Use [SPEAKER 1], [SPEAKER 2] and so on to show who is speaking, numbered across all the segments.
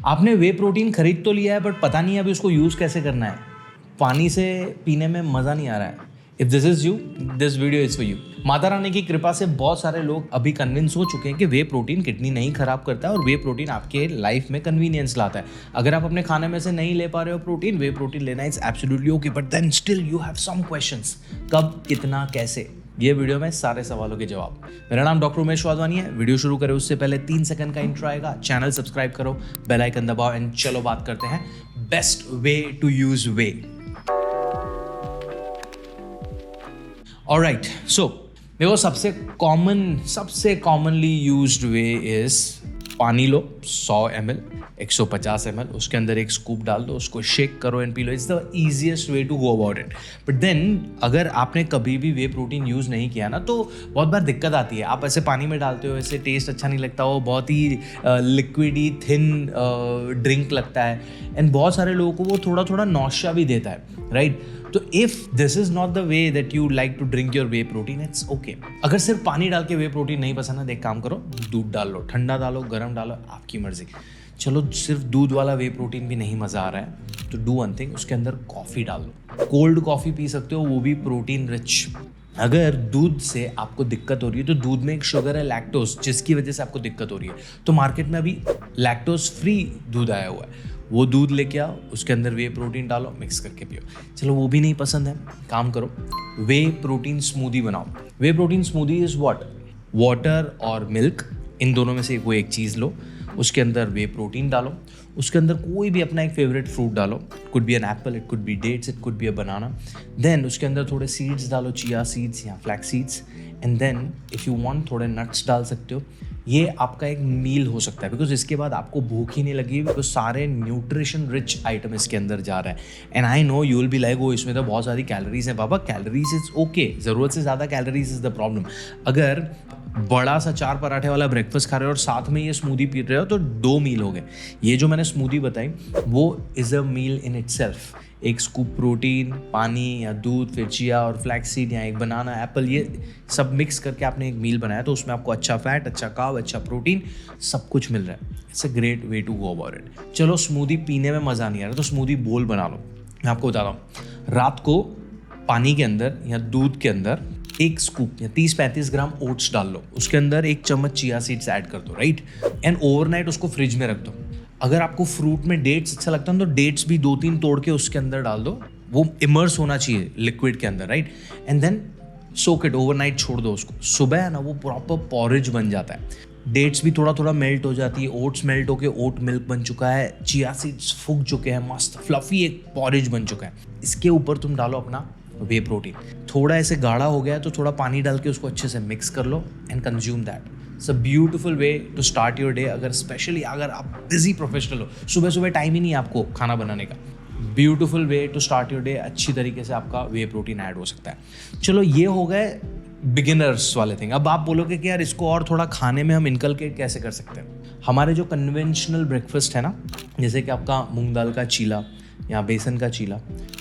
[SPEAKER 1] आपने वे प्रोटीन खरीद तो लिया है बट पता नहीं है अभी उसको यूज़ कैसे करना है। पानी से पीने में मज़ा नहीं आ रहा है। If this is you, this video is for you. Mata Rani की कृपा से बहुत सारे लोग अभी कन्विंस हो चुके हैं कि वे प्रोटीन किडनी नहीं खराब करता है और वे प्रोटीन आपके लाइफ में कन्वीनियंस लाता है। अगर आप अपने खाने में से नहीं ले पा रहे हो प्रोटीन, वे प्रोटीन लेना is absolutely okay, but then still you have some questions. कब, कितना, कैसे, ये वीडियो में सारे सवालों के जवाब। मेरा नाम डॉक्टर उमेश वाधवानी है। वीडियो शुरू करें उससे पहले 3 सेकंड का इंट्रो आएगा। चैनल सब्सक्राइब करो, बेल आइकन दबाओ एंड चलो बात करते हैं best way to use whey. Alright, so देखो सबसे कॉमनली यूज्ड वे इज पानी लो 100 ml 150 ml, उसके अंदर एक स्कूप डाल दो, उसको शेक करो एंड पी लो। It's the easiest way to go about it. But then अगर आपने कभी भी वे प्रोटीन यूज़ नहीं किया ना, तो बहुत बार दिक्कत आती है। आप ऐसे पानी में डालते हो, ऐसे टेस्ट अच्छा नहीं लगता, वो बहुत ही लिक्विडी थिन ड्रिंक लगता है एंड बहुत सारे लोगों को वो थोड़ा थोड़ा नौशिया भी देता है, राइट? तो if this is not the way that you like to drink your whey protein, it's okay. अगर सिर्फ पानी डाल के वे प्रोटीन नहीं पसंद है, एक काम करो, दूध डाल लो, ठंडा डालो, गर्म डालो, आपकी मर्जी। चलो सिर्फ दूध वाला वे प्रोटीन भी नहीं मज़ा आ रहा है तो डू वन थिंग, उसके अंदर कॉफ़ी डाल लो। कोल्ड कॉफ़ी पी सकते हो, वो भी प्रोटीन रिच। अगर दूध से आपको दिक्कत हो रही है तो दूध में एक शुगर है लैक्टोज, जिसकी वजह से आपको दिक्कत हो रही है, तो मार्केट में अभी लैक्टोज फ्री दूध आया हुआ है, वो दूध लेके आओ, उसके अंदर वे प्रोटीन डालो, मिक्स करके पियो। चलो वो भी नहीं पसंद है, काम करो, वे प्रोटीन स्मूदी बनाओ। Whey protein smoothie is what? Water और मिल्क, इन दोनों में से कोई एक चीज़ लो, उसके अंदर वे प्रोटीन डालो, उसके अंदर कोई भी अपना एक फेवरेट फ्रूट डालो। Could be an apple, it could be dates, it could be a banana. Then उसके अंदर थोड़े सीड्स डालो, चिया सीड्स या flax seeds, and then if you want थोड़े नट्स डाल सकते हो। ये आपका एक मील हो सकता है, बिकॉज इसके बाद आपको भूख ही नहीं लगी, बिकॉज सारे न्यूट्रिशन रिच आइटम इसके अंदर जा रहा है। And I know you will be like, वो इसमें तो बहुत सारी कैलोरीज हैं। बाबा कैलोरीज इज ओके, ज़रूरत से ज़्यादा कैलोरीज इज द प्रॉब्लम। अगर बड़ा सा 4 पराठे वाला ब्रेकफास्ट खा रहे हो और साथ में ये स्मूदी पी रहे हो तो 2 मील हो गए। ये जो मैंने स्मूदी बताई वो is a meal in itself. एक स्कूप प्रोटीन, पानी या दूध, फिर चिया और फ्लैक्स सीड या एक बनाना, एप्पल, ये सब मिक्स करके आपने एक मील बनाया, तो उसमें आपको अच्छा फैट, अच्छा कार्ब, अच्छा प्रोटीन, सब कुछ मिल रहा है। It's a great way to go about it. चलो स्मूदी पीने में मज़ा नहीं आ रहा तो स्मूदी बोल बना लो। मैं आपको बताता हूँ, रात को पानी के अंदर या दूध के अंदर एक स्कूप या 30-35 ग्राम ओट्स डाल लो, उसके अंदर 1 चम्मच चिया सीड्स ऐड कर दो, राइट? एंड ओवरनाइट उसको फ्रिज में रख दो। अगर आपको फ्रूट में डेट्स अच्छा लगता है तो डेट्स भी 2-3 तोड़ के उसके अंदर डाल दो, वो इमर्स होना चाहिए लिक्विड के अंदर, right? And then soak it, overnight छोड़ दो उसको। सुबह है ना वो प्रॉपर पॉरेज बन जाता है। डेट्स भी थोड़ा थोड़ा मेल्ट हो जाती है, ओट्स मेल्ट होके ओट मिल्क बन चुका है, चिया सीड्स फूक चुके हैं, मस्त फ्लफी एक पॉरेज बन चुका है। इसके ऊपर तुम डालो अपना वे प्रोटीन। थोड़ा ऐसे गाढ़ा हो गया तो थोड़ा पानी डाल के उसको अच्छे से मिक्स कर लो and consume that. It's a beautiful way to start your day. अगर स्पेशली अगर आप बिजी प्रोफेशनल हो, सुबह सुबह टाइम ही नहीं है आपको खाना बनाने का, beautiful way to start your day. अच्छी तरीके से आपका वे प्रोटीन ऐड हो सकता है। चलो ये हो गए बिगिनर्स वाले थिंग। अब आप बोलोगे कि यार इसको और थोड़ा खाने में हम इनकलकेट कैसे कर सकते हैं? हमारे जो कन्वेंशनल ब्रेकफास्ट है ना, जैसे कि आपका मूंग दाल का चीला या बेसन का चीला,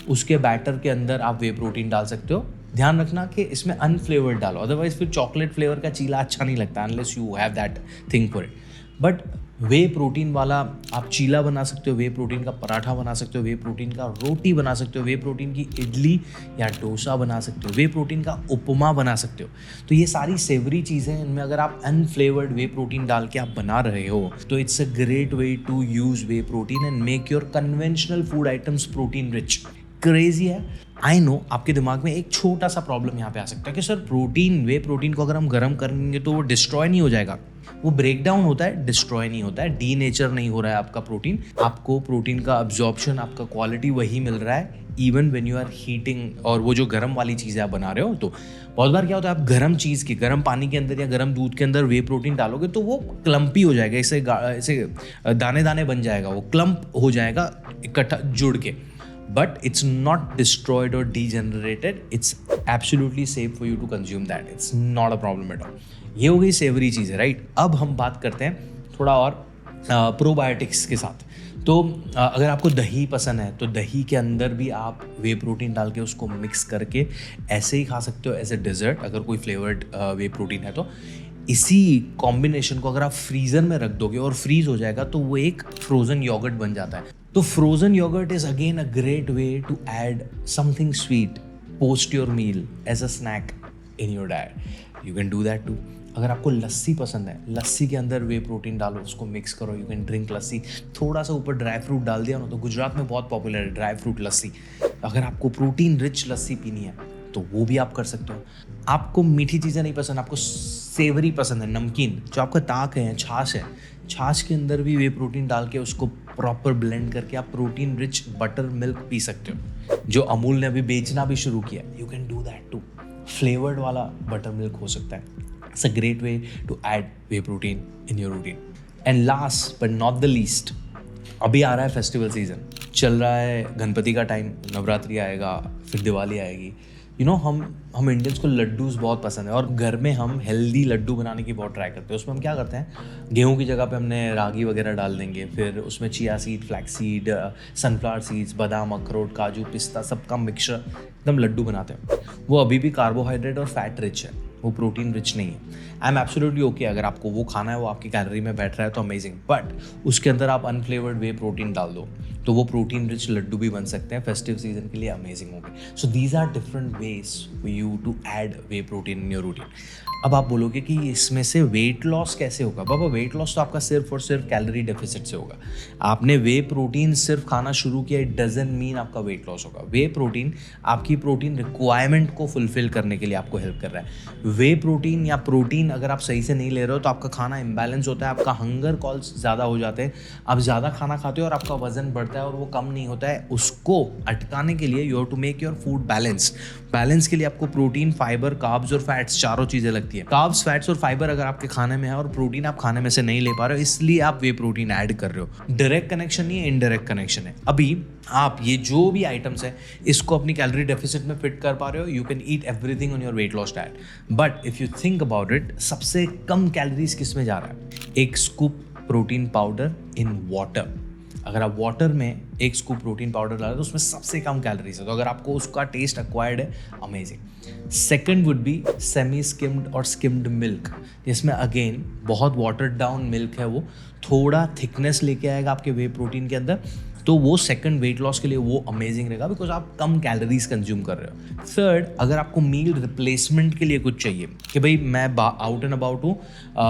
[SPEAKER 1] उसके बैटर के अंदर आप वे प्रोटीन डाल सकते हो। ध्यान रखना कि इसमें अनफ्लेवर्ड डालो, अदरवाइज फिर चॉकलेट फ्लेवर का चीला अच्छा नहीं लगता unless you have that thing for it. But way protein वाला आप चीला बना सकते हो, वे प्रोटीन का पराठा बना सकते हो, वे प्रोटीन का रोटी बना सकते हो, वे प्रोटीन की इडली या डोसा बना सकते हो, वे प्रोटीन का उपमा बना सकते हो। तो ये सारी सेवरी चीज़ें, इनमें अगर आप अनफ्लेवर्ड वे प्रोटीन डाल के आप बना रहे हो तो it's a great way to use whey protein and make your conventional food items protein rich. Crazy है, आई नो। आपके दिमाग में एक छोटा सा प्रॉब्लम यहाँ पे आ सकता है कि सर प्रोटीन, वे प्रोटीन को अगर हम गर्म करेंगे तो वो डिस्ट्रॉय नहीं हो जाएगा? वो ब्रेक डाउन होता है, डिस्ट्रॉय नहीं होता है, डी नेचर नहीं हो रहा है आपका प्रोटीन। आपको प्रोटीन का अब्जॉर्प्शन, आपका क्वालिटी वही मिल रहा है even when you are heating. और वो जो गर्म वाली चीज़ें आप बना रहे हो, तो बहुत बार क्या होता है, आप गर्म चीज़ की गर्म पानी के अंदर या गर्म दूध के अंदर वे प्रोटीन डालोगे तो वो क्लम्पी हो जाएगा, ऐसे दाने दाने बन जाएगा, वो क्लम्प हो जाएगा इकट्ठा जुड़ के। But it's not destroyed or degenerated. It's absolutely safe for you to consume that. It's not a problem at all. ये हो गई सेवरी चीज़, राइट? अब हम बात करते हैं थोड़ा और प्रोबायोटिक्स के साथ। तो अगर आपको दही पसंद है तो दही के अंदर भी आप वे प्रोटीन डाल के उसको मिक्स करके ऐसे ही खा सकते हो एज ए डिज़र्ट, अगर कोई फ्लेवर्ड वे प्रोटीन है तो। इसी कॉम्बिनेशन को अगर आप फ्रीजर में रख दोगे और फ्रीज हो जाएगा तो वो एक फ्रोजन योगर्ट बन जाता है। तो frozen yoghurt is again a great way to add something sweet post your meal as a snack in your diet. You can do that too. अगर आपको लस्सी पसंद है, लस्सी के अंदर वे प्रोटीन डालो, उसको मिक्स करो, यू कैन ड्रिंक लस्सी। थोड़ा सा ऊपर ड्राई फ्रूट डाल दिया ना, तो गुजरात में बहुत पॉपुलर है ड्राई फ्रूट लस्सी। अगर आपको प्रोटीन रिच लस्सी पीनी है तो वो भी आप कर सकते हो। आपको मीठी चीज़ें नहीं पसंद, आपको सेवरी पसंद है, नमकीन, जो आपका ताक है, छाछ है, छाछ के अंदर भी वे प्रोटीन डाल के उसको प्रॉपर ब्लेंड करके आप protein rich butter milk P सकते हो, जो अमूल ने अभी बेचना भी शुरू किया। You can do that too. Flavoured वाला बटर मिल्क हो सकता है। It's a great way to add whey protein in your routine. And last but not the least, अभी आ रहा है फेस्टिवल सीजन, चल रहा है गणपति का टाइम, नवरात्रि आएगा, फिर दिवाली आएगी। यू नो हम इंडियंस को लड्डूज बहुत पसंद है और घर में हम हेल्दी लड्डू बनाने की बहुत ट्राई करते हैं। उसमें हम क्या करते हैं, गेहूं की जगह पे हमने रागी वगैरह डाल देंगे, फिर उसमें chia seed, flax seed, sunflower seeds, बादाम, अखरोट, काजू, पिस्ता, सबका मिक्सचर एकदम लड्डू बनाते हैं। वो अभी भी कार्बोहाइड्रेट और फैट रिच है, वो प्रोटीन रिच नहीं है। आई एम एब्सोल्युटली ओके, अगर आपको वो खाना है, वो आपकी कैलोरी में बैठ रहा है तो अमेजिंग, बट उसके अंदर आप अनफ्लेवर्ड वे प्रोटीन डाल दो तो वो प्रोटीन रिच लड्डू भी बन सकते हैं, फेस्टिव सीजन के लिए अमेजिंग होंगे। So these are different ways for you to add whey protein in your routine. अब आप बोलोगे कि इसमें से वेट लॉस कैसे होगा? बाबा, वेट लॉस तो आपका सिर्फ और सिर्फ कैलोरी डेफिसिट से होगा। आपने वे प्रोटीन सिर्फ खाना शुरू किया, इट डजंट मीन आपका वेट लॉस होगा। वे प्रोटीन आपकी प्रोटीन रिक्वायरमेंट को फुलफिल करने के लिए आपको हेल्प कर रहा है। वे प्रोटीन या प्रोटीन अगर आप सही से नहीं ले रहे हो तो आपका खाना इम्बैलेंस होता है, आपका हंगर कॉल्स ज़्यादा हो जाते हैं, आप ज़्यादा खाना खाते हो और आपका वजन बढ़ता है और वो कम नहीं होता है। उसको अटकाने के लिए you have to make your food balance के लिए आपको प्रोटीन, फाइबर, कार्ब्स और फैट्स, चारों चीज़ें लगती है। कार्ब्स, फैट्स और फाइबर अगर आपके खाने में है और प्रोटीन आप खाने में से नहीं ले पा रहे हो, इसलिए आप वे प्रोटीन ऐड कर रहे हो। डायरेक्ट कनेक्शन नहीं है, इनडायरेक्ट कनेक्शन है। अभी आप ये जो भी आइटम्स है इसको अपनी कैलोरी डेफिसिट में फिट कर पा रहे हो, you can eat everything on your weight loss diet. But if you think about it, सबसे कम कैलोरीज किस में जा रहा है? एक scoop protein powder in water. अगर आप वाटर में एक स्कूप प्रोटीन पाउडर डालें तो उसमें सबसे कम कैलोरीज है। तो अगर आपको उसका टेस्ट एक्वायर्ड है, amazing. Second would be semi skimmed और स्किम्ड मिल्क, जिसमें अगेन बहुत वाटर डाउन मिल्क है, वो थोड़ा थिकनेस लेके आएगा आपके वे प्रोटीन के अंदर, तो वो सेकंड वेट लॉस के लिए वो अमेजिंग रहेगा, बिकॉज आप कम कैलोरीज कंज्यूम कर रहे हो। थर्ड, अगर आपको मील रिप्लेसमेंट के लिए कुछ चाहिए कि भाई मैं आउट एंड अबाउट हूँ,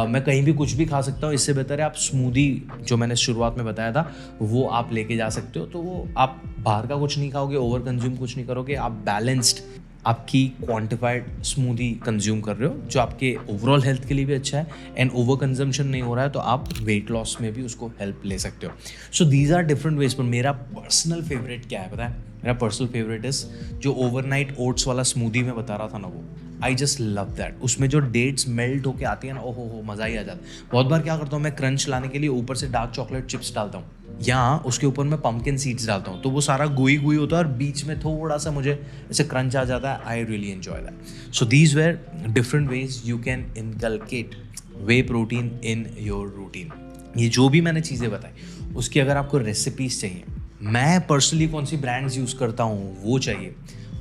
[SPEAKER 1] मैं कहीं भी कुछ भी खा सकता हूँ, इससे बेहतर है आप स्मूदी, जो मैंने शुरुआत में बताया था, वो आप लेके जा सकते हो। तो वो आप बाहर का कुछ नहीं खाओगे, ओवर कंज्यूम कुछ नहीं करोगे, आप बैलेंस्ड, आपकी क्वांटिफाइड स्मूदी कंज्यूम कर रहे हो, जो आपके ओवरऑल हेल्थ के लिए भी अच्छा है एंड ओवर कंजम्पशन नहीं हो रहा है, तो आप वेट लॉस में भी उसको हेल्प ले सकते हो। So these are different ways. पर मेरा पर्सनल फेवरेट क्या है पता है? मेरा पर्सनल फेवरेट इज जो ओवरनाइट ओट्स वाला स्मूदी में बता रहा था ना, वो आई जस्ट लव दैट। उसमें जो डेट्स मेल्ट होके आती है ना, ओहो मज़ा ही आ जाता है। बहुत बार क्या करता हूँ मैं, क्रंच लाने के लिए ऊपर से डार्क चॉकलेट चिप्स डालता हूँ या उसके ऊपर मैं पंपकिन सीड्स डालता हूँ, तो वो सारा गोई होता है और बीच में थोड़ा सा मुझे ऐसे क्रंच आ जाता है। I really enjoy that. So these were different ways you can inculcate way protein in your routine. ये जो भी मैंने चीज़ें बताई उसकी अगर आपको रेसिपीज चाहिए, मैं पर्सनली कौन सी ब्रांड्स यूज़ करता हूँ वो चाहिए,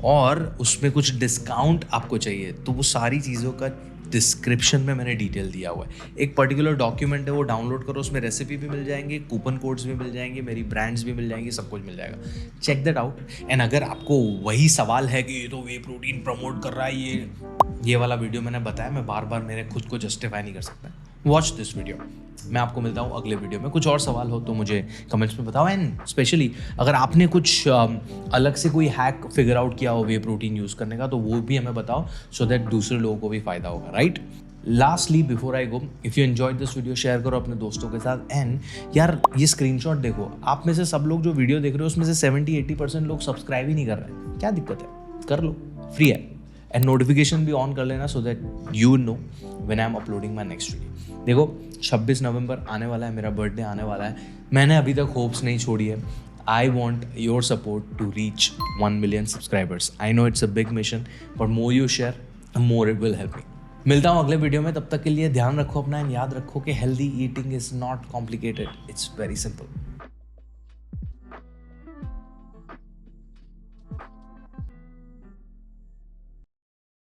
[SPEAKER 1] और उसमें कुछ डिस्काउंट आपको चाहिए, तो वो सारी चीज़ों का डिस्क्रिप्शन में मैंने डिटेल दिया हुआ है। एक पर्टिकुलर डॉक्यूमेंट है, वो डाउनलोड करो, उसमें रेसिपी भी मिल जाएंगे, कूपन कोड्स भी मिल जाएंगे, मेरी ब्रांड्स भी मिल जाएंगी, सब कुछ मिल जाएगा। Check that out. एंड अगर आपको वही सवाल है कि ये तो वे प्रोटीन प्रमोट कर रहा है, ये वाला वीडियो मैंने बताया, मैं बार बार मेरे खुद को जस्टिफाई नहीं कर सकता, वॉच दिस वीडियो। मैं आपको मिलता हूँ अगले वीडियो में। कुछ और सवाल हो तो मुझे कमेंट्स में बताओ, एंड स्पेशली अगर आपने कुछ अलग से कोई हैक फिगर आउट किया हो वे प्रोटीन यूज़ करने का, तो वो भी हमें बताओ, सो दैट दूसरे लोगों को भी फ़ायदा होगा, right? Lastly before I go, if you enjoyed this video, share करो अपने दोस्तों के साथ। एंड यार ये स्क्रीनशॉट देखो, आप में से सब लोग जो वीडियो देख रहे हो उसमें से 70-80% लोग सब्सक्राइब ही नहीं कर रहे हैं। क्या दिक्कत है? कर लो, फ्री है। एंड नोटिफिकेशन भी ऑन कर लेना, so that you know when I am uploading my next video. देखो 26 नवंबर आने वाला है, मेरा बर्थडे आने वाला है। मैंने अभी तक होप्स नहीं छोड़ी है। I want your support to reach 1 million subscribers. I know it's a big mission, but more you share, the more it will help me. मिलता हूँ अगले वीडियो में, तब तक के लिए ध्यान रखो अपना, याद रखो कि healthy eating is not complicated, it's very simple.